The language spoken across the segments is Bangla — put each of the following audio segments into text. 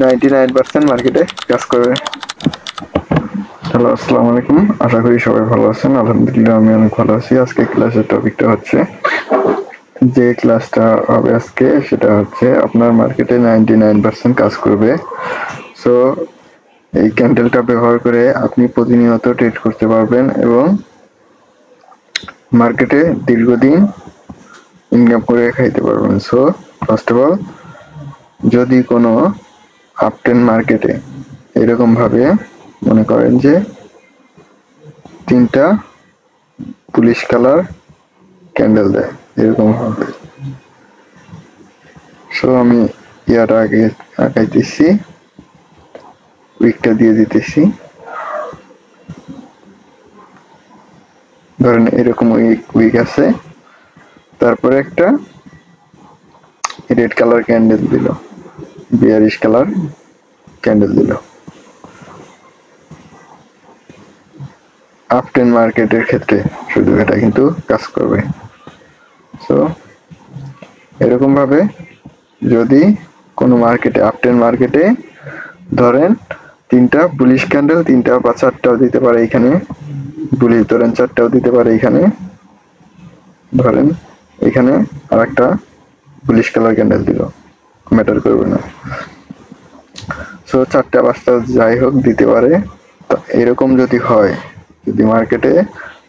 99% মার্কেটে কাজ করবে। হ্যালো, আসসালামু আলাইকুম। আশা করি সবাই ভালো আছেন। আলহামদুলিল্লাহ আমি অনেক ভালো আছি। আজকে ক্লাসের টপিকটা হচ্ছে, যে ক্লাসটা হবে আজকে সেটা হচ্ছে আপনার মার্কেটে 99% কাজ করবে। সো এই ক্যান্ডেলটা ব্যবহার করে আপনি প্রতিনিয়ত ট্রেড করতে পারবেন এবং মার্কেটে দীর্ঘদিন ইনকাম করে খাইতে পারবেন। সো ফার্স্ট অফ অল, যদি কোনো আপটেন মার্কেটে এরকম ভাবে মনে করেন যে 3টা পুলিশ কালার ক্যান্ডেল দেয় এরকম ভাবে, সো আমি ইয়াটা আগে আঁকাইতেছি, উইকটা দিয়ে দিতেছি। ধরেন এরকম উইক আছে, তারপরে একটা রেড কালার ক্যান্ডেল দিল, বিয়ারিশ কালার ক্যান্ডেল দিল। আপটেন মার্কেটের ক্ষেত্রে শুধু এটা কিন্তু কাজ করবে। সো এরকম ভাবে যদি কোনো মার্কেটে, আপটেন মার্কেটে ধরেন 3টা বুলিশ ক্যান্ডেল, 3টা বা 4টাও দিতে পারে এখানে, বুলিশ ধরেন 4টাও দিতে পারে এখানে, ধরেন এখানে আর একটা বুলিশ কালার ক্যান্ডেল দিল, ম্যাটার করবে না। সো 4টা 5টা যাই হোক দিতে পারে। তো এরকম যদি হয়, যদি মার্কেটে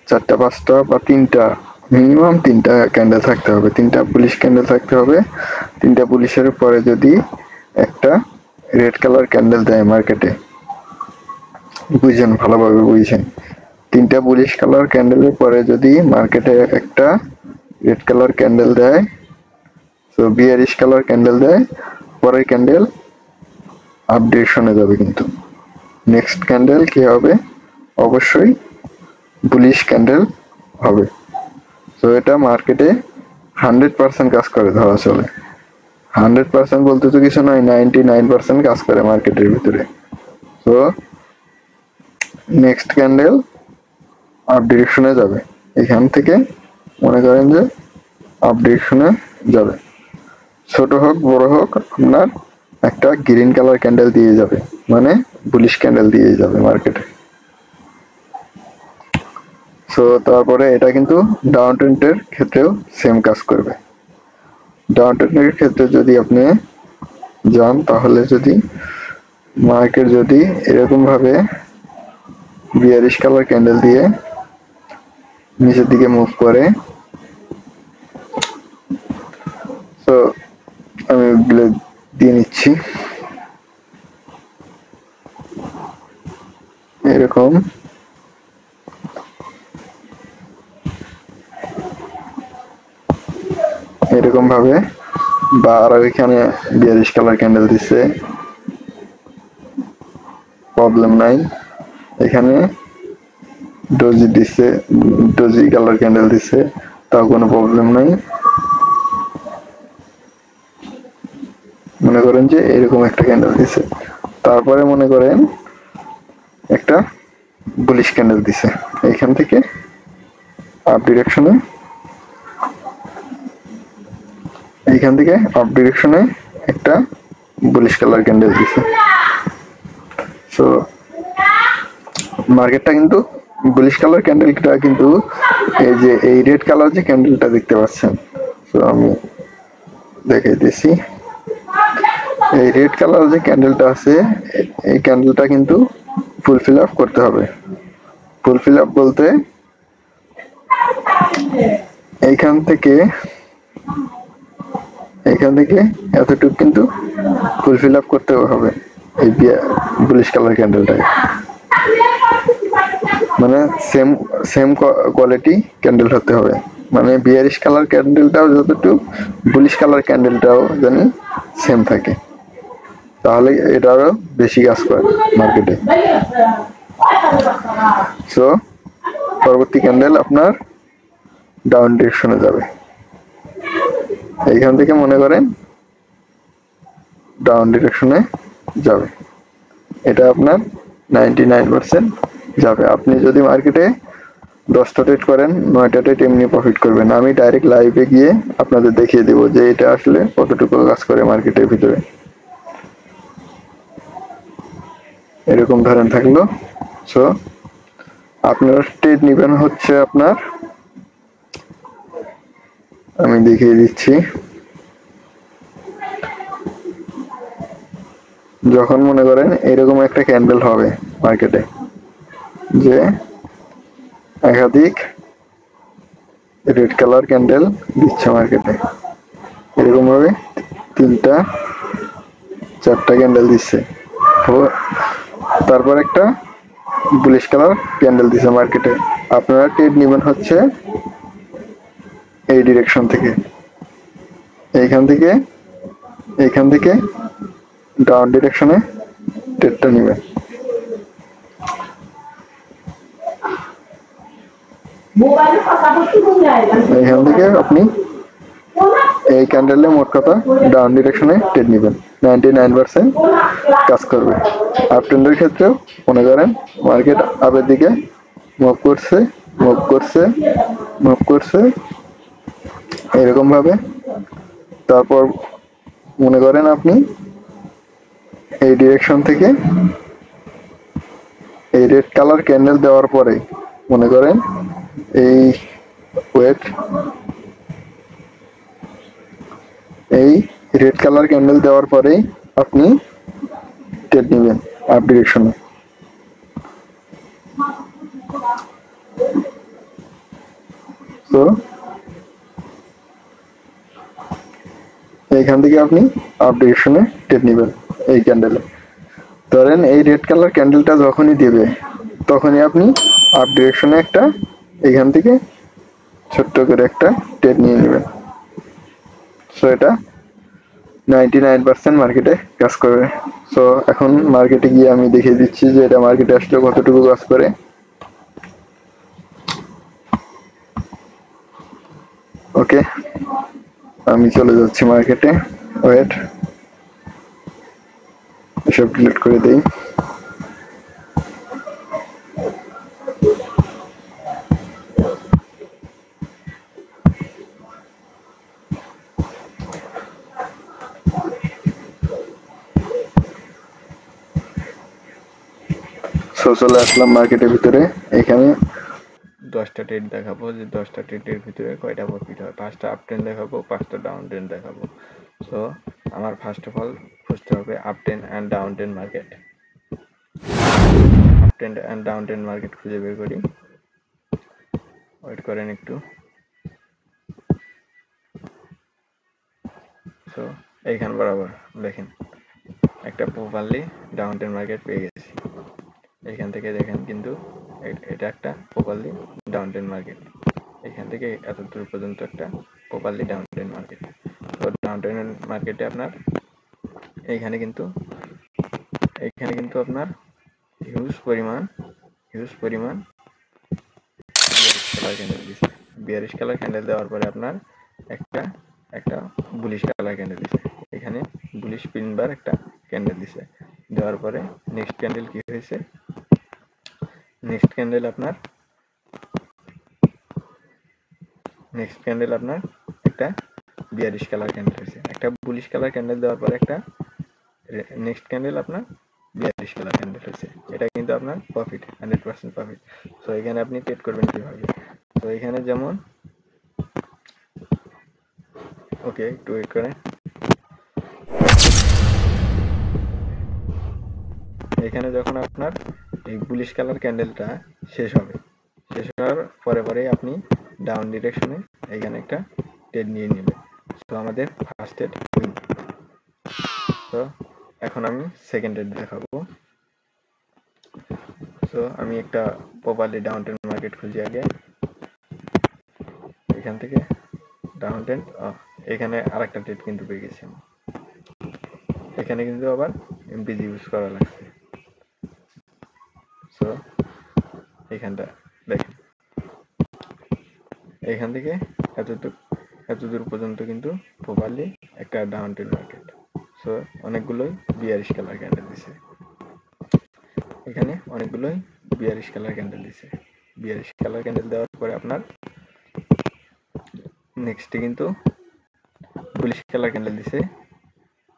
4টা 5টা বা 3টা, মিনিমাম 3টা ক্যান্ডেল থাকতে হবে, 3টা পুলিশ ক্যান্ডেল থাকতে হবে। 3টা পুলিশের পরে যদি একটা রেড কালার ক্যান্ডেল দেয় মার্কেটে, বুঝছেন, ভালোভাবে বুঝছেন, 3টা পুলিশ কালার ক্যান্ডেলের পরে যদি মার্কেটে একটা রেড কালার ক্যান্ডেল দেয়, তো বিয়ারিশ কালার ক্যান্ডেল দেয়, পরের ক্যান্ডেল আপ ডিরেকশনে যাবে। কিন্তু নেক্সট ক্যান্ডেল কি হবে? অবশ্যই বুলিশ ক্যান্ডেল হবে। তো এটা মার্কেটে 100% কাজ করে ধরা চলে। 100% বলতে তো কিছু নয়, 99% কাজ করে মার্কেটের ভিতরে। তো নেক্সট ক্যান্ডেল আপ ডিরেকশনে যাবে, এখান থেকে মনে করেন যে আপ ডিরেকশনে যাবে, ছোট হোক বড় হোক, আপনার একটা গ্রিন কালার ক্যান্ডেল দিয়ে যাবে, মানে বুলিশ ক্যান্ডেল দিয়ে যাবে মার্কেটে। সো তারপরে এটা কিন্তু ডাউন ট্রেন্ডের ক্ষেত্রেও সেম কাজ করবে। ডাউন ট্রেন্ডের ক্ষেত্রে যদি আপনি যান, তাহলে যদি মার্কেট যদি এরকম ভাবে বিয়ারিশ কালার ক্যান্ডেল দিয়ে নিচের দিকে মুভ করে, তো আমি ওগুলো দিয়ে নিচ্ছি। এরকম এরকম ভাবে, বা আর এখানে বিয়ারিশ কালার ক্যান্ডেল দিচ্ছে, প্রবলেম নাই। এখানে ডোজি দিচ্ছে, ডোজি কালার ক্যান্ডেল দিচ্ছে, তাও কোনো প্রবলেম নাই। মনে করেন যে এরকম একটা ক্যান্ডেল দিছে, তারপরে মনে করেন একটা বুলিশ ক্যান্ডেল দিছে, এইখান থেকে আপ ডিরেকশনে, এইখান থেকে আপ ডিরেকশনে একটা বুলিশ কালার ক্যান্ডেল দিছে। সো মার্কেটটা কিন্তু বুলিশ কালার ক্যান্ডেলটা কিন্তু এই যে এই রেড কালার যে ক্যান্ডেলটা দেখতে পাচ্ছেন, তো আমি দেখাইতেছি। এই রেড কালার যে ক্যান্ডেলটা আছে, এই ক্যান্ডেলটা কিন্তু ফুলফিল আপ করতে হবে। ফুলফিল আপ বলতে এইখান থেকে এতটুকু কিন্তু ফুলফিল আপ করতে হবে এই বুলিশ কালার ক্যান্ডেলটাকে, মানে সেম সেম কোয়ালিটি ক্যান্ডেল হতে হবে, মানে বিয়ারিশ কালার ক্যান্ডেলটাও যতটুকু, বুলিশ কালার ক্যান্ডেলটাও জানি সেম থাকে, তাহলে এটা আরো বেশি কাজ করে মার্কেটে। সো পরবর্তী ক্যান্ডেল আপনার ডাউন ডিরেকশনে যাবে, এইখান থেকে মনে করেন ডাউন ডিরেকশনে যাবে, এটা আপনার 99% যাবে। আপনি যদি মার্কেটে 10টা ট্রেড করেন, 9টা ট্রেড এমনি প্রফিট করবেন। আমি ডাইরেক্ট লাইভে গিয়ে আপনাদের দেখিয়ে দেবো যে এটা আসলে কতটুকু কাজ করে মার্কেটের ভিতরে। এরকম ধরেন থাকলো। সো আপনার ট্রেড নিবেন হচ্ছে আপনার, আমি দেখিয়ে দিচ্ছি, যখন মনে করেন এরকম একটা ক্যান্ডেল হবে মার্কেটে, যে একাধিক রেড কালার ক্যান্ডেল দিচ্ছে মার্কেটে, এরকম ভাবে 3টা 4টা ক্যান্ডেল দিচ্ছে, তো তারপর একটা বুলিশ কালার ক্যান্ডেল দিচ্ছে মার্কেটে, আপনারা ট্রেড নেবেন হচ্ছে এই ডিরেকশন থেকে, এইখান থেকে এইখান থেকে ডাউন ডিরেকশনে ট্রেডটা নেবেন। এখান থেকে আপনি এই ক্যান্ডেলে মোট কথা ডাউন ডিরেকশনে ট্রেড নেবেন, 99% কাজ করবে। আপ ট্রেন্ডের ক্ষেত্রেও মনে করেন মার্কেট আপের দিকে মুভ করছে, মুভ করছে, মুভ করছে এরকম ভাবে, তারপর মনে করেন আপনি এই ডিরেকশন থেকে এই রেড কালার ক্যান্ডেল দেওয়ার পরে মনে করেন এই ওয়েট, এই রেড কালার ক্যান্ডেল দেওয়ার পরেই আপনি ট্রেড নেবেন আপ ডিরেকশনে। তো এইখান থেকে আপনি আপ ডিরেকশনে ট্রেড নেবেন এই ক্যান্ডেলে। ধরেন এই রেড কালার ক্যান্ডেলটা যখনই দেবে তখনই আপনি আপ ডিরেকশনে একটা এইখান থেকে ছোট্ট করে একটা ট্রেড নিয়ে নেবেন। সো এটা 99% মার্কেটে কাজ করবে। সো এখন মার্কেটে গিয়ে আমি দেখিয়ে দিচ্ছি যে এটা মার্কেটে আসলে কতটুকু কাজ করে। ওকে, আমি চলে যাচ্ছি মার্কেটে, ওয়েট, এসব ডিলিট করে দেই। সো চলে আসলাম মার্কেটের ভিতরে। এখানে 10টা ট্রেড দেখাবো যে 10টা ট্রেডের ভিতরে কয়টা প্রফিট হয়। 5টা আপ ট্রেন্ড দেখাবো, 5টা ডাউন ট্রেন্ড দেখাবো। সো আমার ফার্স্ট অফ অল খুঁজতে হবে up trend and down trend market. Up trend and down trend market খুঁজে বের করি, ওয়েট করেন একটু। সো এইখান বরাবর দেখেন একটা প্রপারলি ডাউন ট্রেন্ড মার্কেট পেয়ে গেছি। এখান থেকে দেখেন কিন্তু এটা একটা প্রপারলি ডাউন ট্রেন্ড মার্কেট, এখান থেকে এত দূর পর্যন্ত একটা প্রপারলি ডাউন ট্রেন্ড মার্কেট। তো ডাউন ট্রেন্ড মার্কেটে আপনার এইখানে কিন্তু আপনার হিউজ পরিমাণ কালার ক্যান্ডেল দিচ্ছে। বিয়ারিশ কালার ক্যান্ডেল দেওয়ার পরে আপনার একটা বুলিশ কালার ক্যান্ডেল দিচ্ছে, এখানে বুলিশ পিন বার একটা ক্যান্ডেল দিচ্ছে, দেওয়ার পরে নেক্সট ক্যান্ডেল কি হয়েছে, নেক্সট ক্যান্ডেল আপনার একটা বিয়ারিশ কালার ক্যান্ডেল হয়েছে, একটা বুলিশ কালার ক্যান্ডেল দেওয়ার পরে একটা নেক্সট ক্যান্ডেল আপনার বিয়ারিশ কালার ক্যান্ডেল হয়েছে। এটা কিন্তু আপনার প্রফিট, 100% প্রফিট। সো এখানে আপনি ট্রেড করবেন কিভাবে? তো এখানে যেমন, ওকে একটু ওয়েট করেন, এখানে যখন আপনার এই বুলিশ কালার ক্যান্ডেলটা শেষ হবে, শেষ হওয়ার পরে আপনি ডাউন ডিরেকশনে এখানে একটা ট্রেড নিয়ে নেবেন। তো আমাদের ফার্স্ট ট্রেড উইন। তো এখন আমি সেকেন্ড ট্রেড দেখাবো। সো আমি একটা প্রপারলি ডাউন ট্রেন্ড মার্কেট খুঁজি আগে, এখান থেকে ডাউন ট্রেন্ড, এখানে আরেকটা ট্রেড কিন্তু পেয়ে গেছি আমি, এখানে কিন্তু আবার এমপিজি ইউজ করা লাগছে। সো এখানটা দেখেন, এখান থেকে এত দূর পর্যন্ত কিন্তু প্রপারলি একটা ডাউন ট্রেন্ড মার্কেট। সো অনেকগুলোই বিয়ারিশ কালার ক্যান্ডেল দিছে, এখানে অনেকগুলোই বিয়ারিশ কালার ক্যান্ডেল দিছে। বিয়ারিশ কালার ক্যান্ডেল দেওয়ার পরে আপনার নেক্সটে কিন্তু বুলিশ কালার ক্যান্ডেল দিছে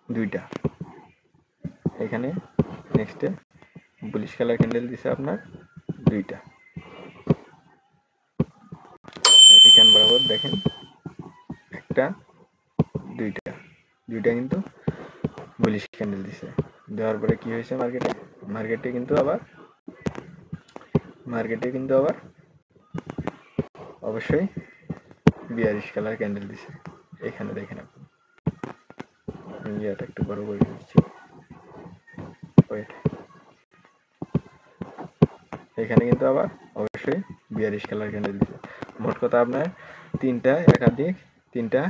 2টা, এখানে নেক্সটে বুলিশ কালার ক্যান্ডেল দিছে আপনার দুইটা, এখান বরাবর দেখেন একটা দুইটা দুইটা কিন্তু বুলিশ ক্যান্ডেল দিছে। দেওয়ার পরে কি হয়েছে মার্কেটে কিন্তু আবার অবশ্যই বিয়ারিশ কালার ক্যান্ডেল দিছে। এখানে দেখেন আপনি, আমি এটা একটু বড় করে দিচ্ছি, ওয়েট, এখানে কিন্তু আবার অবশ্যই বিয়ারিশ কালার ক্যান্ডেল দিছে। মোট কথা আপনার তিনটা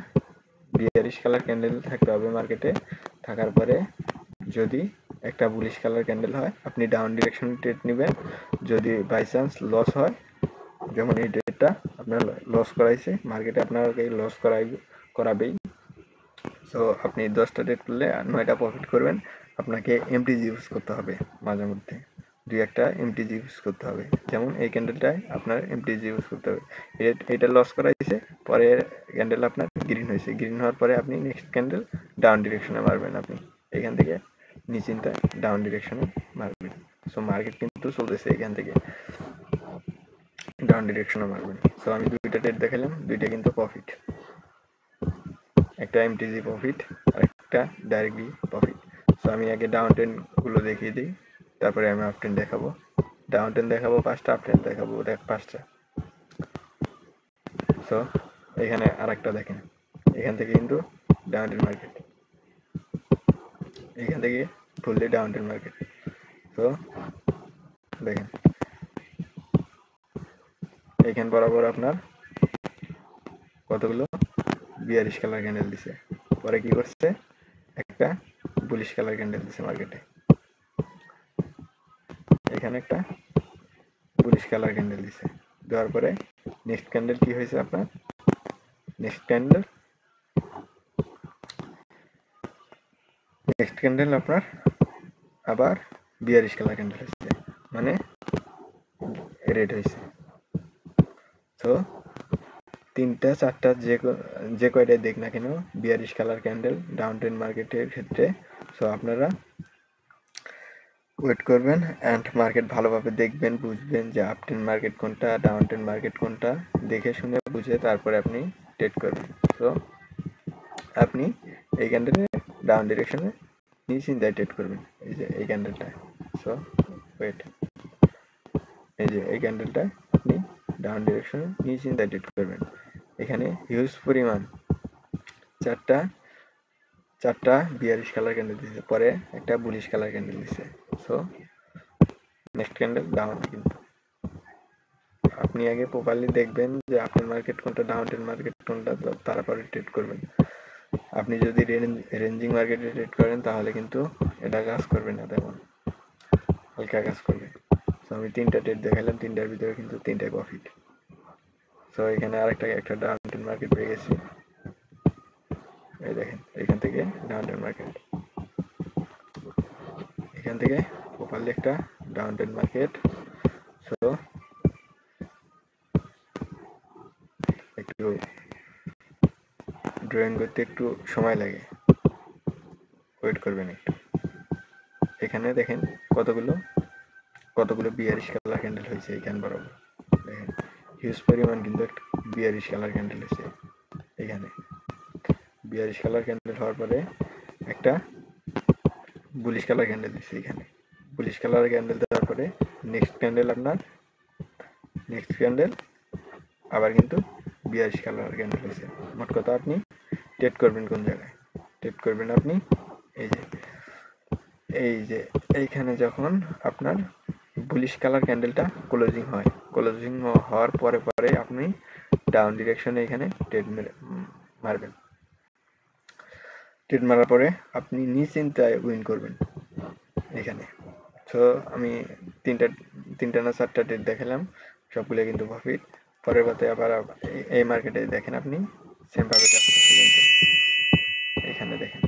বিয়ারিশ কালার ক্যান্ডেল থাকতে হবে মার্কেটে। থাকার পরে যদি একটা বুলিশ কালার ক্যান্ডেল হয়, আপনি ডাউন ডিরেকশন ট্রেড নেবেন। যদি বাই চান্স লস হয়, যেমন এই ট্রেডটা আপনার লস করাইছে, মার্কেটে আপনাকে লস করাবেই। সো আপনি 10টা ট্রেড করলে 9টা প্রফিট করবেন। আপনাকে এমটিজি ইউজ করতে হবে, মাঝে মধ্যে দুই একটা এমটিজি ইউজ করতে হবে। যেমন এই ক্যান্ডেলটায় আপনার এমটিজি ইউজ করতে হবে। এটা লস করাইছে, পরের ক্যান্ডেল আপনার গ্রিন হয়েছে, গ্রিন হওয়ার পরে আপনি নেক্সট ক্যান্ডেল ডাউন ডিরেকশনে মারবেন। আপনি এখান থেকে নিশ্চিন্তায় ডাউন ডিরেকশনে মারবেন। সো মার্কেট কিন্তু চলতেছে এখান থেকে ডাউন ডিরেকশনে মারবেন। সো আমি দুইটা ট্রেড দেখালাম, দুইটা কিন্তু প্রফিট, একটা এমটিজি প্রফিট আর একটা ডাইরেক্টলি প্রফিট। সো আমি আগে ডাউন ট্রেন গুলো দেখিয়ে দিই, তারপরে আমি আপ ট্রেন দেখাবো। ডাউন ট্রেন দেখাবো 5টা, আপ ট্রেন দেখাবো 5টা। সো এখানে আরেকটা দেখেন, এখান থেকে কিন্তু ডাউন ট্রেন মার্কেট, এখান থেকে ফুললি ডাউন ট্রেন মার্কেট। তো দেখেন এখান বরাবর আপনার কতগুলো বিয়ারিশ কালার ক্যান্ডেল দিছে, পরে কি করছে একটা বুলিশ কালার ক্যান্ডেল দিছে মার্কেটে, এখানে একটা বুলিশ কালার ক্যান্ডেল দিছে। দেওয়ার পরে নেক্সট ক্যান্ডেল কি হয়েছে আপনার, নেক্সট ক্যান্ডেল আপনার আবার বিয়ারিশ কালার ক্যান্ডেল হয়েছে, মানে রেড হয়েছে। তো 3টা 4টা যে কয়টাই দেখ না কেন bearish colour candle down train মার্কেটের ক্ষেত্রে। সো আপনারা ওয়েট করবেন অ্যান্ড মার্কেট ভালোভাবে দেখবেন, বুঝবেন যে আপ ট্রেন মার্কেট কোনটা, ডাউন ট্রেন মার্কেট কোনটা, দেখে শুনে বুঝে তারপরে আপনি ট্রেড করবেন। সো আপনি এই ক্যান্ডেলে ডাউন ডিরেকশনে নিশ্চিন্তায় ট্রেড করবেন, এই যে এই ক্যান্ডেলটা। সো ওয়েট, এই যে এই ক্যান্ডেলটা আপনি ডাউন ডিরেকশনে নিশ্চিন্তায় ট্রেড করবেন। এখানে হিউজ পরিমাণ চারটা বিয়ারিশ কালার ক্যান্ডেল দিচ্ছে, পরে একটা বুলিশ কালার ক্যান্ডেল দিচ্ছে। সো নেক্সট ক্যান্ডেল ডাউন, কিন্তু আপনি আগে প্রপারলি দেখবেন যে আপনার মার্কেট কোনটা, ডাউন ট্রেন মার্কেট কোনটা, তারপরে ট্রেড করবেন। আপনি যদি রেঞ্জিং মার্কেটে ট্রেড করেন তাহলে কিন্তু এটা কাজ করবে না, তেমন হালকা কাজ করবে। সো আমি 3টা ট্রেড দেখালাম, 3টার ভিতরে কিন্তু 3টাই প্রফিট। সো এখানে একটা ডাউন ট্রেন মার্কেট পেয়ে গেছি, এই দেখেন এখান থেকে ডাউন ট্রেন মার্কেট, এখান থেকে প্রপারলি একটা ডাউন ট্রেন মার্কেট। সো একটু ড্রয়িং করতে একটু সময় লাগে, ওয়েট করবেন একটু। এখানে দেখেন কতগুলো বিয়ারিশ কালার ক্যান্ডেল হয়েছে, এখান বরাবর দেখেন হিউজ পরিমাণ কিন্তু একটা বিয়ারিশ কালার ক্যান্ডেল হয়েছে। এখানে বিয়ারিশ কালার ক্যান্ডেল হওয়ার পরে একটা বুলিশ কালার ক্যান্ডেল দিচ্ছে, এখানে বুলিশ কালার ক্যান্ডেল দেওয়ার পরে নেক্সট ক্যান্ডেল আবার কিন্তু বিয়ারিশ কালার ক্যান্ডেল হয়েছে। মোট কথা আপনি ট্রেড করবেন কোন জায়গায়, ট্রেড করবেন আপনি এই যে এইখানে যখন আপনার বুলিশ কালার ক্যান্ডেলটা ক্লোজিং হয়, ক্লোজিং হওয়ার পরে আপনি ডাউন ডিরেকশনে এখানে ট্রেড মারবেন। ট্রেড মারার পরে আপনি নিশ্চিন্তায় উইন করবেন এখানে। সো আমি তিনটা না 4টা ট্রেড দেখালাম, সবগুলো কিন্তু প্রফিট। পরের বারে আবার এই মার্কেটে দেখেন আপনি সেম ভাবে কাজ করছে, কিন্তু এখানে দেখেন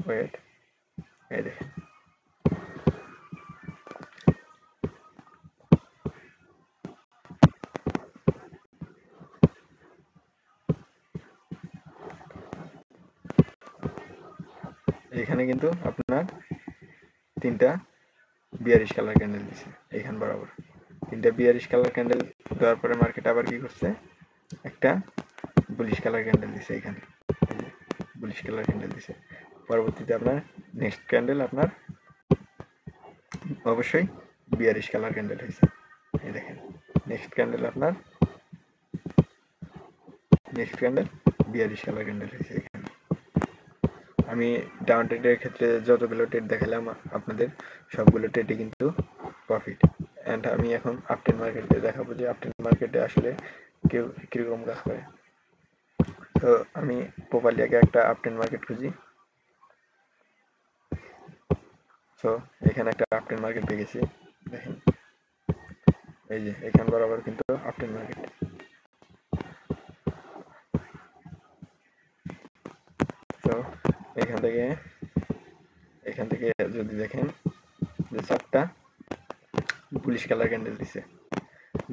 ওয়েট, এই দেখেন এখানে কিন্তু আপনার তিনটা বিয়ারিশ কালার ক্যান্ডেল দিছে এইখান বরাবর, তিনটা বিয়ারিশ কালার ক্যান্ডেল দেওয়ার পরে মার্কেট আবার কি করছে, একটা বুলিশ কালার ক্যান্ডেল দিছে এখানে, বুলিশ কালার ক্যান্ডেল দিছে। পরবর্তীতে আপনার নেক্সট ক্যান্ডেল আপনার অবশ্যই বিয়ারিশ কালার ক্যান্ডেল হয়েছে। এই দেখেন নেক্সট ক্যান্ডেল আপনার বিয়ারিশ কালার ক্যান্ডেল হয়েছে এখানে। আমি ডাউন ট্রেডের ক্ষেত্রে যতগুলো ট্রেড দেখালাম আপনাদের সবগুলো ট্রেডে কিন্তু প্রফিট। অ্যান্ড আমি এখন আপ ট্রেড মার্কেটে দেখাবো যে আপ ট্রেড মার্কেটে আসলে কেউ কীরকম কাজ করে। তো আমি প্রপারলি আগে একটা আপ ট্রেড মার্কেট খুঁজি। তো এখানে একটা আপ ট্রেড মার্কেট পেয়ে গেছি, দেখেন এই যে এখান বরাবর কিন্তু আপ ট্রেড মার্কেট। তো এখান থেকে যদি দেখেন যে চারটা বুলিশ কালার ক্যান্ডেল দিছে,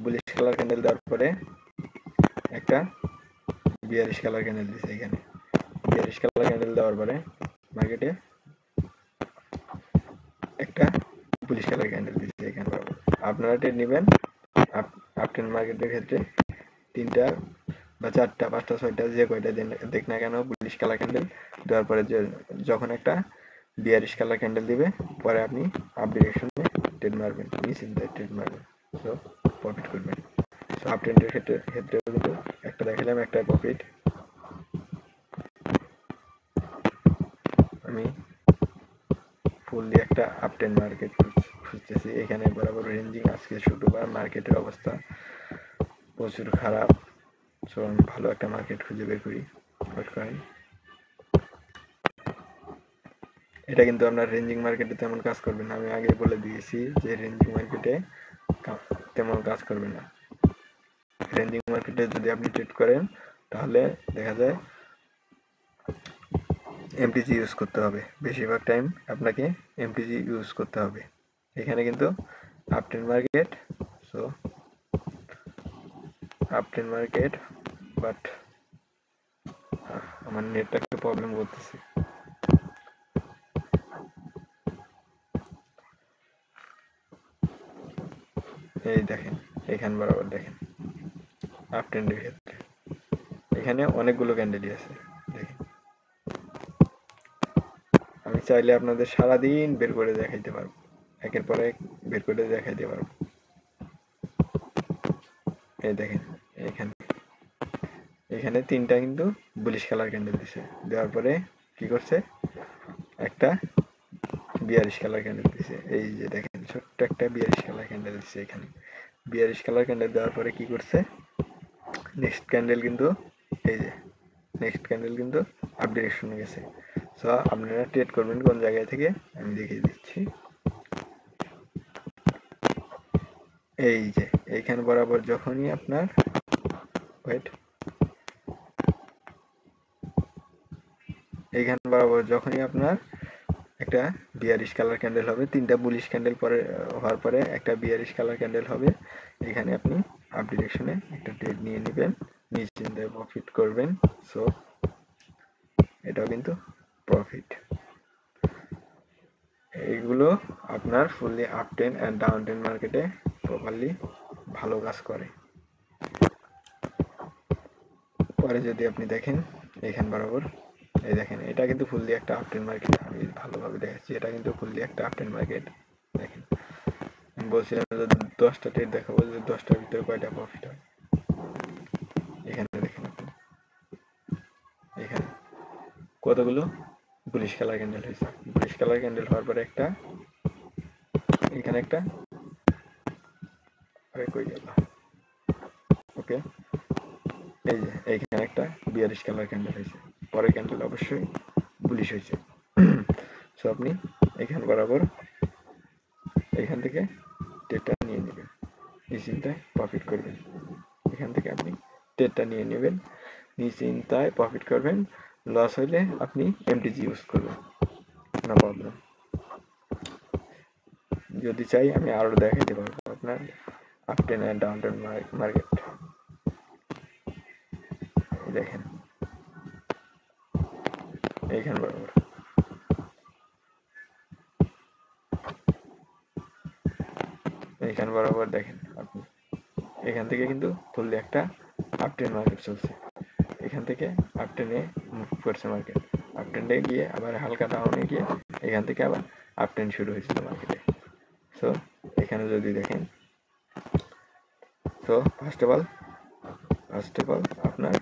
বুলিশ কালার ক্যান্ডেল দেওয়ার পরে একটা বিয়ারিশ কালার ক্যান্ডেল দিছে এখানে, বিয়ারিশ কালার ক্যান্ডেল দেওয়ার পরে মার্কেটে একটা বুলিশ কালার ক্যান্ডেল দিছে এখানে। আপনারা ট্রেড নেবেন আপ ট্রেড মার্কেটের ক্ষেত্রে তিনটা বা চারটা পাঁচটা ছয়টা যে কয়টা দেখ না কেন বুলিশ কালার ক্যান্ডেল দেওয়ার পরে যখন একটা বিয়ারিশ কালার ক্যান্ডেল দিবে পরে আপনি আপ ডিরেকশনে ট্রেড মারবেন, নিশ্চিন্তে ট্রেড মারবেন, সো প্রফিট করবেন। সো আপ ট্রেন্ডের ক্ষেত্রে কিন্তু একটা দেখালাম একটা প্রফিট। আমি ফুললি একটা আপ ট্রেন্ড মার্কেট খুঁজতেছি। এখানে বরাবর রেঞ্জিং, আজকে শুক্রবার মার্কেটের অবস্থা প্রচুর খারাপ। সো আমি ভালো একটা মার্কেট খুঁজে বের করি। এটা কিন্তু আপনার রেঞ্জিং মার্কেটে তেমন কাজ করবে না, আমি আগে বলে দিয়েছি যে রেঞ্জিং মার্কেটে তেমন কাজ করবে না। রেঞ্জিং মার্কেটে যদি আপনি ট্রেড করেন তাহলে দেখা যায় এমটিজি ইউজ করতে হবে, বেশিরভাগ টাইম আপনাকে এমটিজি ইউজ করতে হবে। এখানে কিন্তু up trend market, so up trend market, but আমার নেটটা একটু প্রবলেম করতেছে। এই দেখেন এখান বরাবর দেখেন আপ ট্রেন্ডের ক্ষেত্রে এখানে অনেকগুলো ক্যান্ডেলই আছে দেখেন। আমি চাইলে আপনাদের সারাদিন বের করে দেখাইতে পারবো, একের পর এক বের করে দেখাইতে পারবো। এই দেখেন এখানে তিনটা কিন্তু বুলিশ কালার ক্যান্ডেল দিছে, দেওয়ার পরে কি করছে একটা বিয়ারিশ কালার ক্যান্ডেল দিছে। এই যে দেখেন ছোট্ট একটা বিয়ারিশ কালার ক্যান্ডেল দিছে এখানে। বিয়ারিশ কালার ক্যান্ডেল দেওয়ার পরে কি করছে, নেক্সট ক্যান্ডেল কিন্তু এই যে নেক্সট ক্যান্ডেল কিন্তু আপ ডিরেকশনে গেছে। সো আপনারা ট্রেড করবেন কোন জায়গা থেকে আমি দেখিয়ে দিচ্ছি। এই যে এইখান বরাবর যখনই আপনার এইখান বরাবর যখনই আপনার একটা বিয়ারিশ কালার ক্যান্ডেল হবে, তিনটা বুলিশ ক্যান্ডেল পরে হওয়ার পরে একটা বিয়ারিশ কালার ক্যান্ডেল হবে, এখানে আপনি আপ ডিরেকশনে একটা ট্রেড নিয়ে নেবেন, নিশ্চিন্তে প্রফিট করবেন। সো এটাও কিন্তু প্রফিট। এইগুলো আপনার fully up ten and down ten মার্কেটে প্রপারলি ভালো কাজ করে। পরে যদি আপনি দেখেন এখান বরাবর এই দেখেন এটা কিন্তু ফুললি একটা আপ টেন মার্কেট, আমি ভালোভাবে দেখাচ্ছি এটা কিন্তু ফুললি একটা আপ টেন মার্কেট। দেখেন আমি বলছিলাম যে 10টা ট্রেড দেখাবো যে 10টার ভিতরে কয়টা প্রফিট হয়। এখানে দেখেন আপনি এখানে কতগুলো বুলিশ কালার ক্যান্ডেল হয়েছে, বুলিশ কালার ক্যান্ডেল হওয়ার পরে একটা এখানে একটা কই গেল, ওকে এই যে এইখানে একটা বিয়ারিশ কালার ক্যান্ডেল হয়েছে, পরের ক্যান্ডেল অবশ্যই বুলিশ হয়েছে। সো আপনি এখান বরাবর এখান থেকে ট্রেডটা নিয়ে নেবেন, নিশ্চিন্তায় প্রফিট করবেন। এখান থেকে আপনি ট্রেডটা নিয়ে নেবেন, নিশ্চিন্তায় প্রফিট করবেন। লস হইলে আপনি এমটিজি ইউজ করবেন, নো প্রবলেম। যদি চাই আমি আরো দেখাইতে পারবো আপনার আপ টেন আর ডাউন টেন মার্কেট। দেখেন এইখান বরাবর এখান বরাবর দেখেন আপনি, এখান থেকে কিন্তু ফুললি একটা আপ ট্রেন্ড মার্কেট চলছে, এখান থেকে আপ ট্রেন্ডে মুভ করছে মার্কেট, আপ ট্রেন্ডে গিয়ে আবার হালকা ডাউনে গিয়ে এখান থেকে আবার আপ ট্রেন্ড শুরু হয়েছিল মার্কেটে। সো এখানে যদি দেখেন, তো ফার্স্ট অফ অল আপনার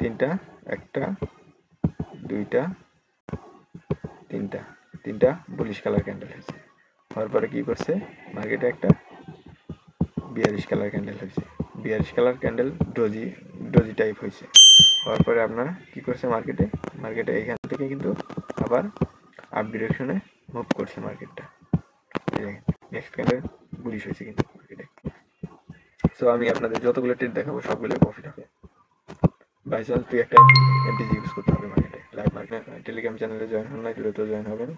তিনটা, একটা, দুইটা, তিনটা বুলিশ কালার ক্যান্ডেল হয়েছে, হওয়ার পরে কি করছে মার্কেটে একটা বিয়ারিশ কালার ক্যান্ডেল হয়েছে, bearish colour candle doji type হয়েছে, হওয়ার পরে আপনার কি করছে মার্কেটে এখান থেকে কিন্তু আবার আপ ডিরেকশনে মুভ করছে মার্কেটটা, নেক্সট ক্যান্ডেল বুলিশ হয়েছে কিন্তু মার্কেটে। সো আমি আপনাদের যতগুলো ট্রেড দেখাবো সবগুলো প্রফিট হবে। বাই চান্স তুই একটা এমটিজি ইউজ করতে হবে মার্কেটে, লাইভ মার্কেট টেলিগ্রাম চ্যানেলে জয়েন হন না, দ্রুত জয়েন হবেন।